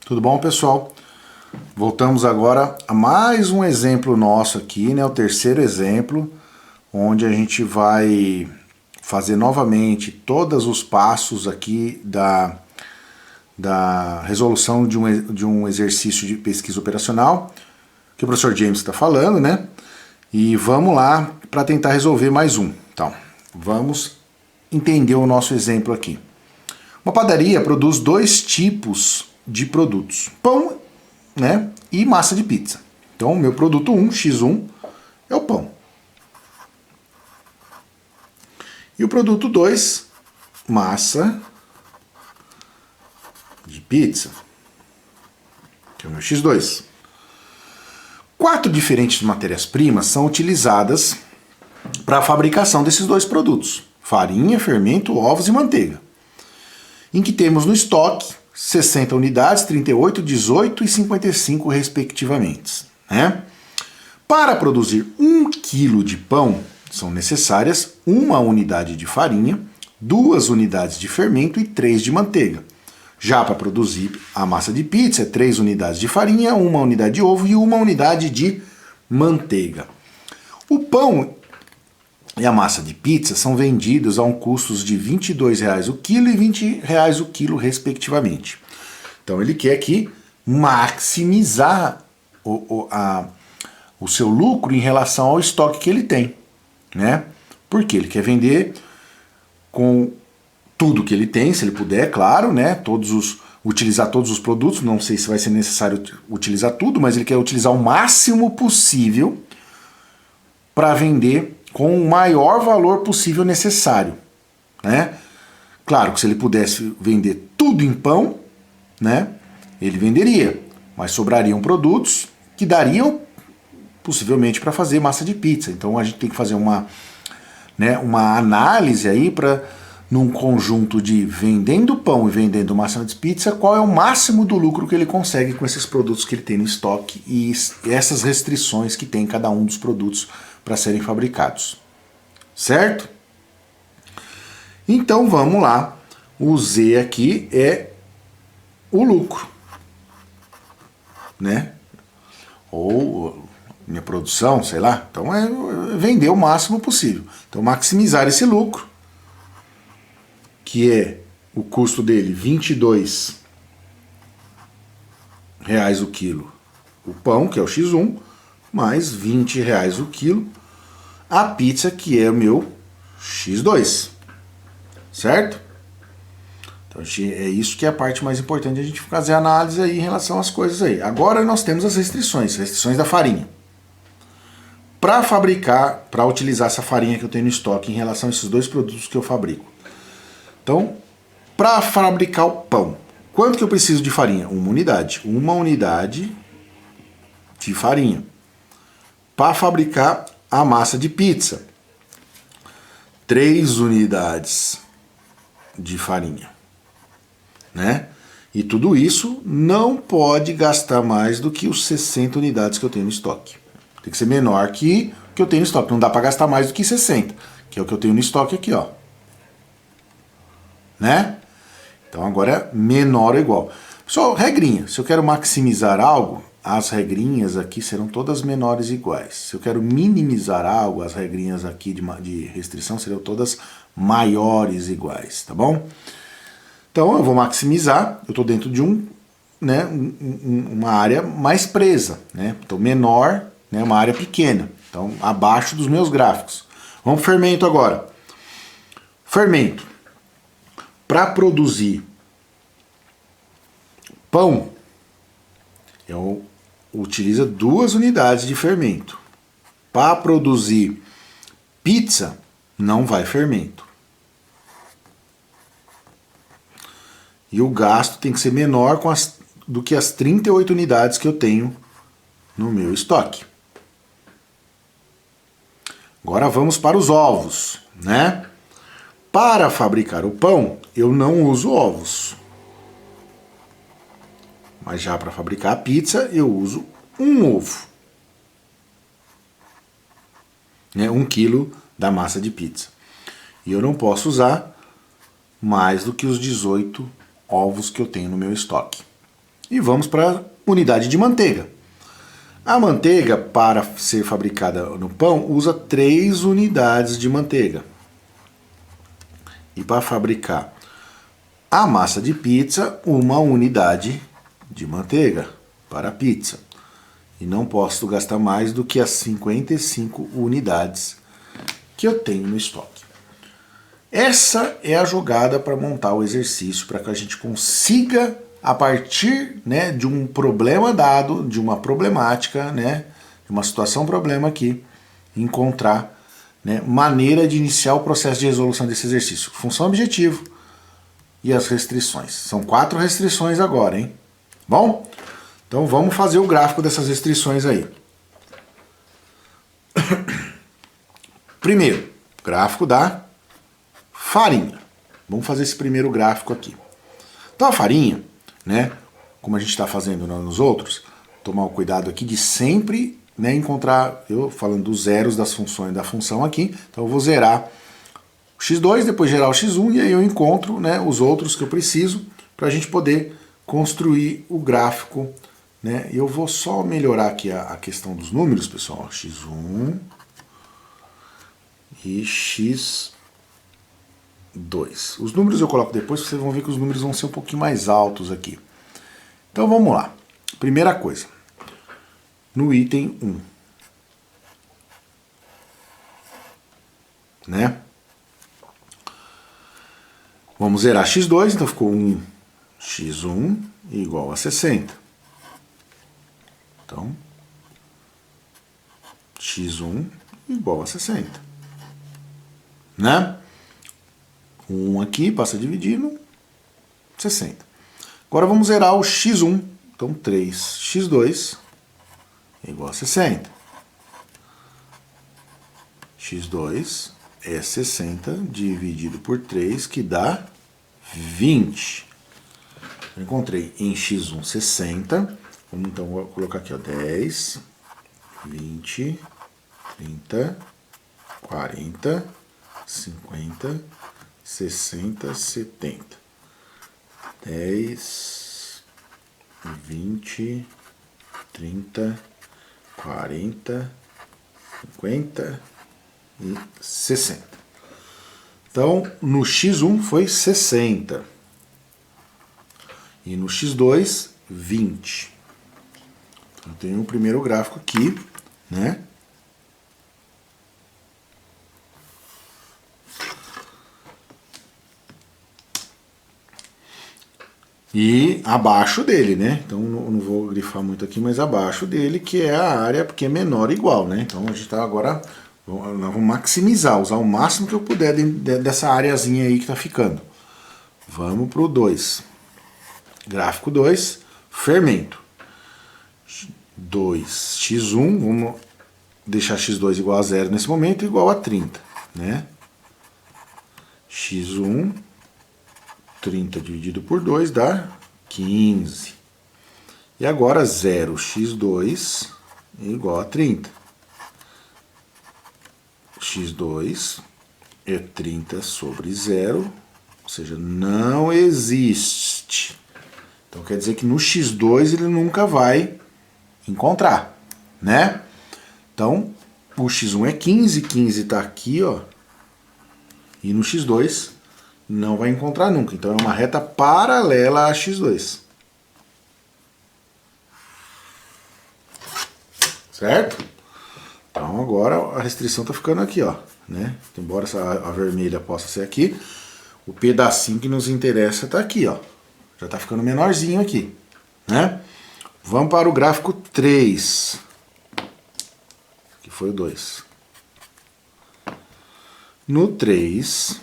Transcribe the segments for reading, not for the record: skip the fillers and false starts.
Tudo bom, pessoal? Voltamos agora a mais um exemplo nosso aqui, né? O terceiro exemplo, onde a gente vai fazer novamente todos os passos aqui da resolução de um exercício de pesquisa operacional, que o professor James está falando, né? E vamos lá para tentar resolver mais um. Então, vamos entender o nosso exemplo aqui. Uma padaria produz dois tipos de produtos, pão, né, e massa de pizza. Então, o meu produto 1, X1, é o pão. E o produto 2, massa de pizza, que é o meu X2. 4 diferentes matérias-primas são utilizadas para a fabricação desses dois produtos: farinha, fermento, ovos e manteiga, em que temos no estoque 60 unidades, 38, 18 e 55 respectivamente. Né? Para produzir 1 kg de pão, são necessárias 1 unidade de farinha, 2 unidades de fermento e 3 de manteiga. Já para produzir a massa de pizza, 3 unidades de farinha, 1 unidade de ovo e 1 unidade de manteiga. O pão e a massa de pizza são vendidos a custos de R$ 22,00 o quilo e R$ 20,00 o quilo, respectivamente. Então ele quer aqui maximizar o seu lucro em relação ao estoque que ele tem, né? Porque ele quer vender com tudo que ele tem, se ele puder, claro, né? Utilizar todos os produtos, não sei se vai ser necessário utilizar tudo, mas ele quer utilizar o máximo possível para vender com o maior valor possível necessário, né? Claro que se ele pudesse vender tudo em pão, né, ele venderia, mas sobrariam produtos que dariam possivelmente para fazer massa de pizza. Então a gente tem que fazer uma análise aí para, num conjunto de vendendo pão e vendendo massa de pizza, qual é o máximo do lucro que ele consegue com esses produtos que ele tem no estoque e essas restrições que tem cada um dos produtos para serem fabricados. Certo? Então vamos lá. O Z aqui é o lucro, né? Ou minha produção, sei lá. Então é vender o máximo possível. Então maximizar esse lucro, que é o custo dele R$ 22,00 o quilo. O pão, que é o X1, mais R$ 20,00 o quilo. A pizza, que é o meu X2. Certo? Então é isso que é a parte mais importante, a gente fazer a análise aí em relação às coisas aí. Agora nós temos as restrições da farinha. Para fabricar, para utilizar essa farinha que eu tenho no estoque em relação a esses dois produtos que eu fabrico. Então, para fabricar o pão, quanto que eu preciso de farinha? 1 unidade. 1 unidade de farinha. Para fabricar a massa de pizza, 3 unidades de farinha, né? E tudo isso não pode gastar mais do que os 60 unidades que eu tenho no estoque. Tem que ser menor que o que eu tenho no estoque. Não dá para gastar mais do que 60, que é o que eu tenho no estoque aqui, ó. Né? Então agora é menor ou igual. Só regrinha, se eu quero maximizar algo, as regrinhas aqui serão todas menores iguais. Se eu quero minimizar algo, as regrinhas aqui de restrição serão todas maiores iguais, tá bom? Então eu vou maximizar, eu estou dentro de uma área mais presa, né? Então menor, né, uma área pequena, então abaixo dos meus gráficos. Vamos para o fermento agora. Fermento. Para produzir pão, eu utilizo 2 unidades de fermento. Para produzir pizza, não vai fermento. E o gasto tem que ser menor do que as 38 unidades que eu tenho no meu estoque. Agora vamos para os ovos, né? Para fabricar o pão, eu não uso ovos. Mas já para fabricar a pizza, eu uso 1 ovo. Né? 1 quilo da massa de pizza. E eu não posso usar mais do que os 18 ovos que eu tenho no meu estoque. E vamos para a unidade de manteiga. A manteiga, para ser fabricada no pão, usa 3 unidades de manteiga. E para fabricar a massa de pizza, 1 unidade de manteiga para a pizza. E não posso gastar mais do que as 55 unidades que eu tenho no estoque. Essa é a jogada para montar o exercício, para que a gente consiga, a partir, né, de um problema dado, de uma problemática, né, de uma situação-problema aqui, encontrar, né, maneira de iniciar o processo de resolução desse exercício. Função, objetivo e as restrições. São 4 restrições agora, hein? Bom? Então vamos fazer o gráfico dessas restrições aí. Primeiro, gráfico da farinha. Vamos fazer esse primeiro gráfico aqui. Então a farinha, né, como a gente está fazendo nos outros, tomar o cuidado aqui de sempre, né, encontrar, eu falando dos zeros das funções da função aqui, então eu vou zerar o x2, depois gerar o x1 e aí eu encontro, né, os outros que eu preciso para a gente poder construir o gráfico, né? Eu vou só melhorar aqui a questão dos números, pessoal, x1 e x2. Os números eu coloco depois, vocês vão ver que os números vão ser um pouquinho mais altos aqui. Então vamos lá. Primeira coisa, no item 1, né? Vamos zerar x2, então ficou 1x1 igual a 60. Então, x1 igual a 60. Né? 1 aqui passa a dividir no 60. Agora vamos zerar o x1. Então 3x2 é igual a 60. x2 é 60 dividido por 3, que dá 20. Eu encontrei em x1 60. Vamos então vou colocar aqui, ó, 10, 20, 30, 40, 50, 60, 70. 10, 20, 30, 40, 50 e 60. Então, no x1 foi 60. E no x2, 20. Eu tenho o primeiro gráfico aqui, né? E abaixo dele, né? Então não vou grifar muito aqui, mas abaixo dele, que é a área que é menor ou igual, né? Então a gente está agora, nós vamos maximizar, usar o máximo que eu puder dessa areazinha aí que está ficando. Vamos para o 2. Gráfico 2, fermento. 2x1, vamos deixar x2 igual a 0 nesse momento, igual a 30, né? x1, 30 dividido por 2 dá 15. E agora 0x2 é igual a 30. x2 é 30 sobre 0, ou seja, não existe. Então quer dizer que no x2 ele nunca vai encontrar, né? Então, o x1 é 15, 15 está aqui, ó, e no x2 não vai encontrar nunca. Então é uma reta paralela a x2. Certo? Então agora a restrição está ficando aqui, ó, né? Embora a vermelha possa ser aqui, o pedacinho que nos interessa está aqui, ó. Já está ficando menorzinho aqui, né? Vamos para o gráfico 3, que foi o 2. No 3,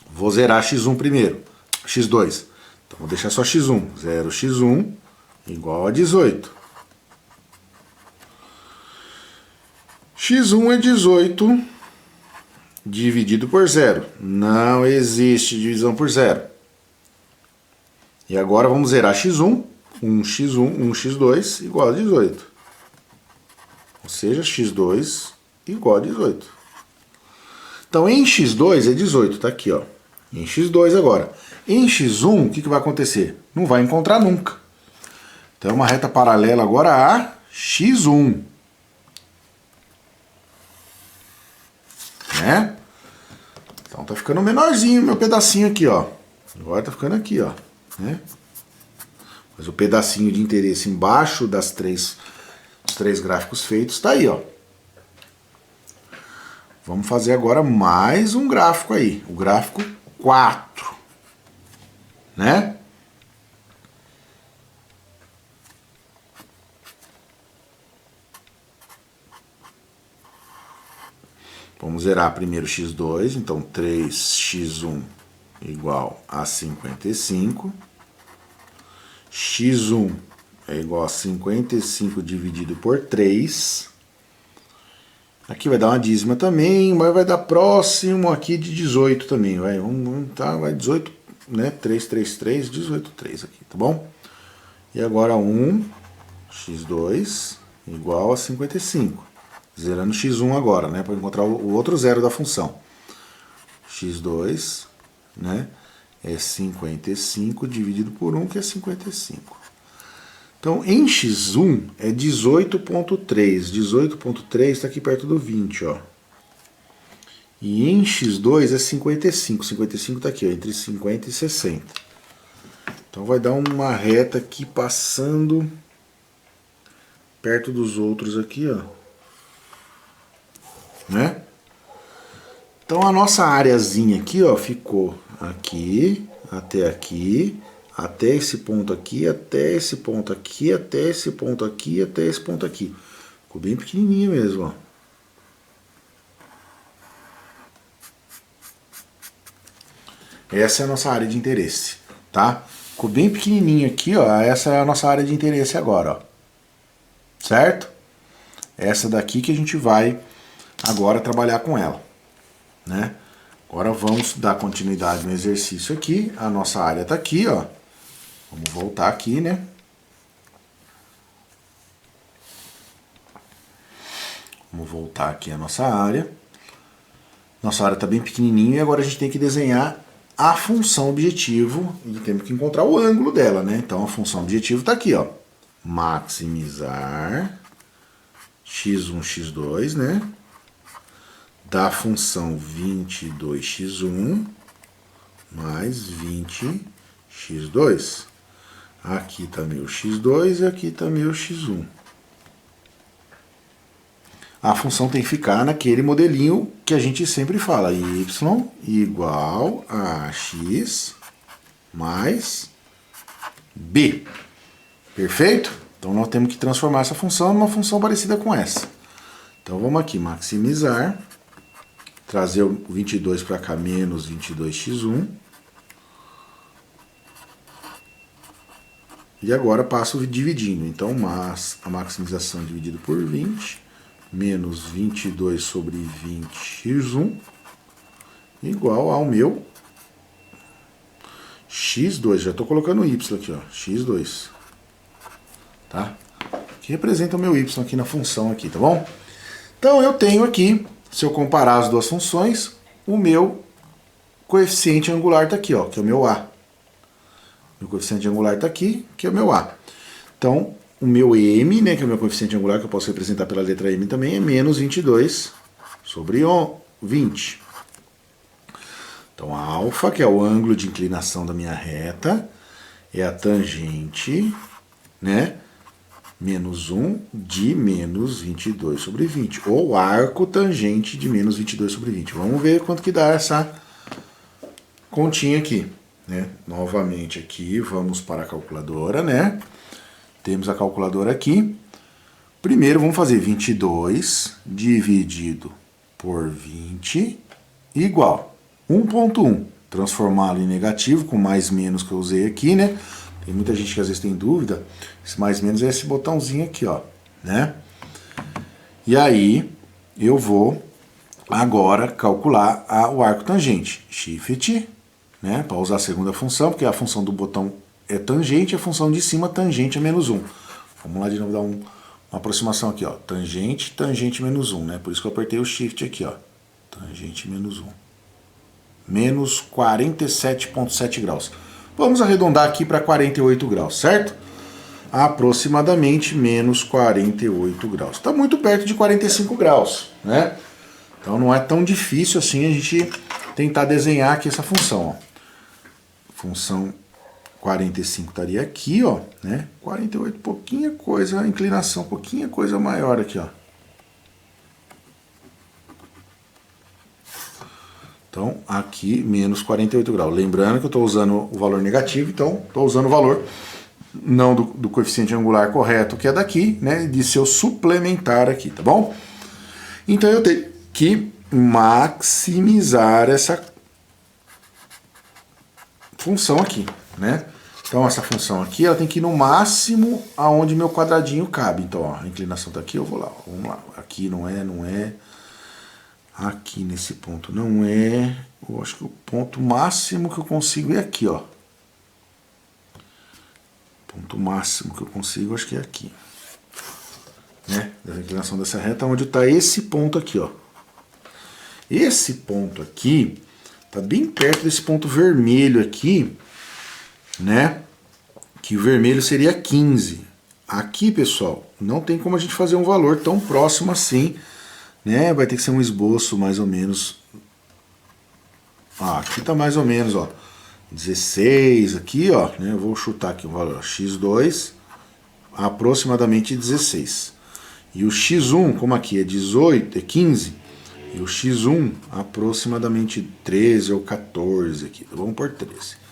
vou zerar x1 primeiro, x2. Então vou deixar só x1. 0x1 igual a 18. x1 é 18 dividido por 0. Não existe divisão por 0. E agora vamos zerar x1. 1x1, 1x2 igual a 18. Ou seja, x2 igual a 18. Então, em x2 é 18, tá aqui, ó. em x2 agora. Em x1, o que vai acontecer? Não vai encontrar nunca. Então é uma reta paralela agora a x1. Né? Então tá ficando menorzinho meu pedacinho aqui, ó. Agora tá ficando aqui, ó. Né? Mas o pedacinho de interesse embaixo dos três gráficos feitos tá aí, ó. Vamos fazer agora mais um gráfico aí. O gráfico 4. Né? Vamos zerar primeiro x2, então 3x1 igual a 55. x1 é igual a 55 dividido por 3. Aqui vai dar uma dízima também, mas vai dar próximo aqui de 18 também. Vai 18, né? 3, 3, 3, 18, 3 aqui, tá bom? E agora x2 igual a 55. Zerando x1 agora, né? Para encontrar o outro zero da função. x2, né? É 55 dividido por 1, que é 55. Então, em x1 é 18.3. 18.3 está aqui perto do 20, ó. E em x2 é 55. 55 está aqui, ó, entre 50 e 60. Então vai dar uma reta aqui passando perto dos outros aqui, ó. Né? Então a nossa areazinha aqui, ó, ficou aqui, até esse ponto aqui, até esse ponto aqui, até esse ponto aqui, até esse ponto aqui. Ficou bem pequenininha mesmo, ó. Essa é a nossa área de interesse, tá? Ficou bem pequenininho aqui, ó. Essa é a nossa área de interesse agora, ó. Certo? Essa daqui que a gente vai agora trabalhar com ela, né? Agora vamos dar continuidade no exercício aqui. A nossa área está aqui, ó. Vamos voltar aqui, né? Vamos voltar aqui a nossa área. Nossa área está bem pequenininha e agora a gente tem que desenhar a função objetivo e temos que encontrar o ângulo dela, né? Então a função objetivo está aqui, ó. Maximizar x1, x2, né? Da função 22x1 mais 20x2. Aqui está meu x2 e aqui está meu x1. A função tem que ficar naquele modelinho que a gente sempre fala, y igual a x mais b. Perfeito? Então nós temos que transformar essa função numa função parecida com essa. Então vamos aqui, maximizar, trazer o 22 para cá, menos 22x1. E agora passo dividindo. Então a maximização dividido por 20, menos 22 sobre 20x1, igual ao meu x2. Já estou colocando o y aqui, ó, x2. Tá? Que representa o meu y aqui na função aqui, tá bom? Então eu tenho aqui, se eu comparar as duas funções, o meu coeficiente angular está aqui, ó, que é o meu a. Meu coeficiente angular está aqui, que é o meu a. Então, o meu m, né, que é o meu coeficiente angular, que eu posso representar pela letra m também, é menos 22 sobre 20. Então, a alfa, que é o ângulo de inclinação da minha reta, é a tangente, né, menos 1 de menos 22 sobre 20. Ou arco tangente de menos 22 sobre 20. Vamos ver quanto que dá essa continha aqui, né? Novamente aqui, vamos para a calculadora, né? Temos a calculadora aqui. Primeiro vamos fazer 22 dividido por 20 igual 1.1. Transformá-lo em negativo com mais menos que eu usei aqui, né? Tem muita gente que às vezes tem dúvida. Esse mais menos é esse botãozinho aqui, ó, né? E aí eu vou agora calcular o arco tangente. Shift, né? Para usar a segunda função, porque a função do botão é tangente, a função de cima tangente é menos 1. Vamos lá de novo dar uma aproximação aqui, ó. Tangente, tangente menos 1, né? Por isso que eu apertei o Shift aqui, ó. Tangente menos 1. menos 47,7 graus. Vamos arredondar aqui para 48 graus, certo? Aproximadamente menos 48 graus. Está muito perto de 45 graus, né? Então não é tão difícil assim a gente tentar desenhar aqui essa função, ó. Função 45 estaria aqui, ó, né? 48, pouquinha coisa, a inclinação, pouquinha coisa maior aqui, ó. Então, aqui, menos 48 graus. Lembrando que eu estou usando o valor negativo, então estou usando o valor não do coeficiente angular correto, que é daqui, né? De seu suplementar aqui, tá bom? Então, eu tenho que maximizar essa função aqui, né? Então, essa função aqui, ela tem que ir no máximo aonde meu quadradinho cabe. Então, ó, a inclinação tá aqui, eu vou lá. Vamos lá. Aqui não é. Aqui nesse ponto não é. Eu acho que o ponto máximo que eu consigo é aqui, ó. Ponto máximo que eu consigo, acho que é aqui. Né? Da inclinação dessa reta, onde está esse ponto aqui, ó. Esse ponto aqui tá bem perto desse ponto vermelho aqui, né? Que o vermelho seria 15. Aqui, pessoal, não tem como a gente fazer um valor tão próximo assim, né? Vai ter que ser um esboço mais ou menos. Ah, aqui tá mais ou menos, ó, 16 aqui, ó, né? Eu vou chutar aqui o valor, x2, aproximadamente 16. E o x1, como aqui é 18, é 15, e o x1 aproximadamente 13 ou 14 aqui. Vamos por 13.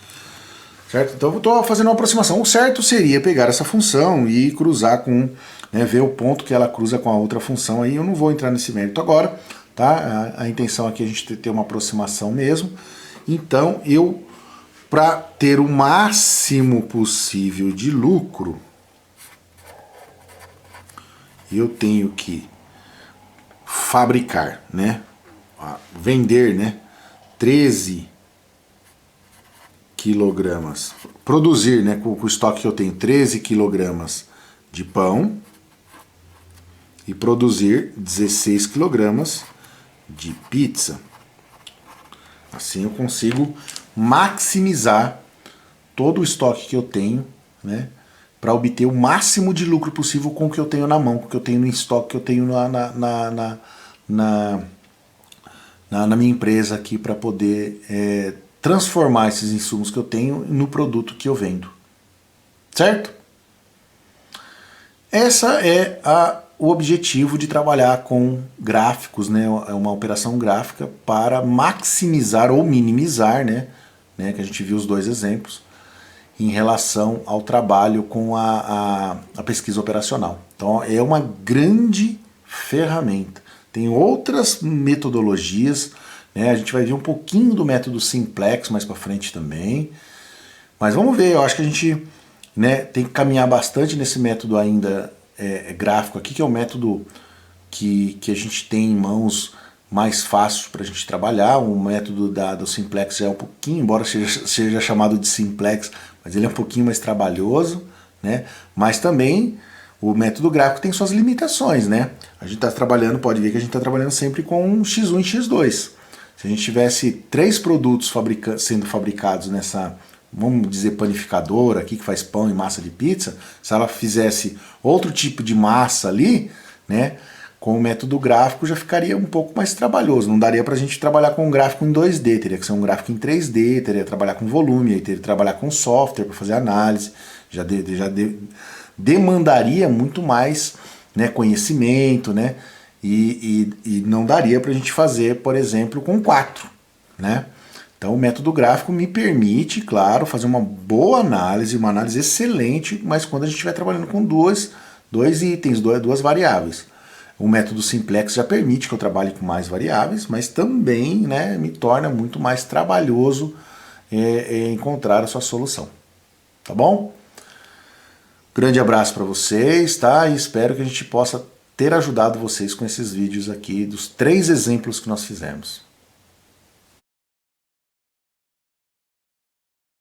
Certo? Então eu estou fazendo uma aproximação. O certo seria pegar essa função e cruzar com, né, ver o ponto que ela cruza com a outra função aí. Eu não vou entrar nesse mérito agora, tá? A intenção aqui é a gente ter uma aproximação mesmo. Então para ter o máximo possível de lucro, eu tenho que fabricar, né? Vender, né? 13 quilogramas, produzir, né, com o estoque que eu tenho, 13 quilogramas de pão e produzir 16 quilogramas de pizza. Assim eu consigo maximizar todo o estoque que eu tenho, né, para obter o máximo de lucro possível com o que eu tenho na mão, com o que eu tenho no estoque, que eu tenho na minha empresa aqui, para poder transformar esses insumos que eu tenho no produto que eu vendo. Certo? Essa é o objetivo de trabalhar com gráficos, né? É uma operação gráfica para maximizar ou minimizar, né? Que a gente viu os dois exemplos, em relação ao trabalho com a pesquisa operacional. Então é uma grande ferramenta. Tem outras metodologias, né? A gente vai ver um pouquinho do método Simplex mais para frente também. Mas vamos ver, eu acho que a gente, né, tem que caminhar bastante nesse método ainda gráfico aqui, que é o método que a gente tem em mãos mais fácil para a gente trabalhar. O método do Simplex é um pouquinho, embora seja chamado de Simplex, mas ele é um pouquinho mais trabalhoso, né? Mas também o método gráfico tem suas limitações, né? A gente está trabalhando, pode ver que a gente está trabalhando sempre com x1 e x2. Se a gente tivesse 3 produtos sendo fabricados nessa, vamos dizer, panificadora aqui, que faz pão e massa de pizza, se ela fizesse outro tipo de massa ali, né, com o método gráfico já ficaria um pouco mais trabalhoso. Não daria para a gente trabalhar com um gráfico em 2D, teria que ser um gráfico em 3D, teria que trabalhar com volume, aí teria que trabalhar com software para fazer análise, demandaria muito mais, né, conhecimento, né, e não daria para a gente fazer, por exemplo, com 4, né? Então o método gráfico me permite, claro, fazer uma boa análise, uma análise excelente, mas quando a gente estiver trabalhando com dois itens, duas variáveis. O método Simplex já permite que eu trabalhe com mais variáveis, mas também, né, me torna muito mais trabalhoso encontrar a sua solução. Tá bom? Grande abraço para vocês, tá? E espero que a gente possa ter ajudado vocês com esses vídeos aqui dos 3 exemplos que nós fizemos.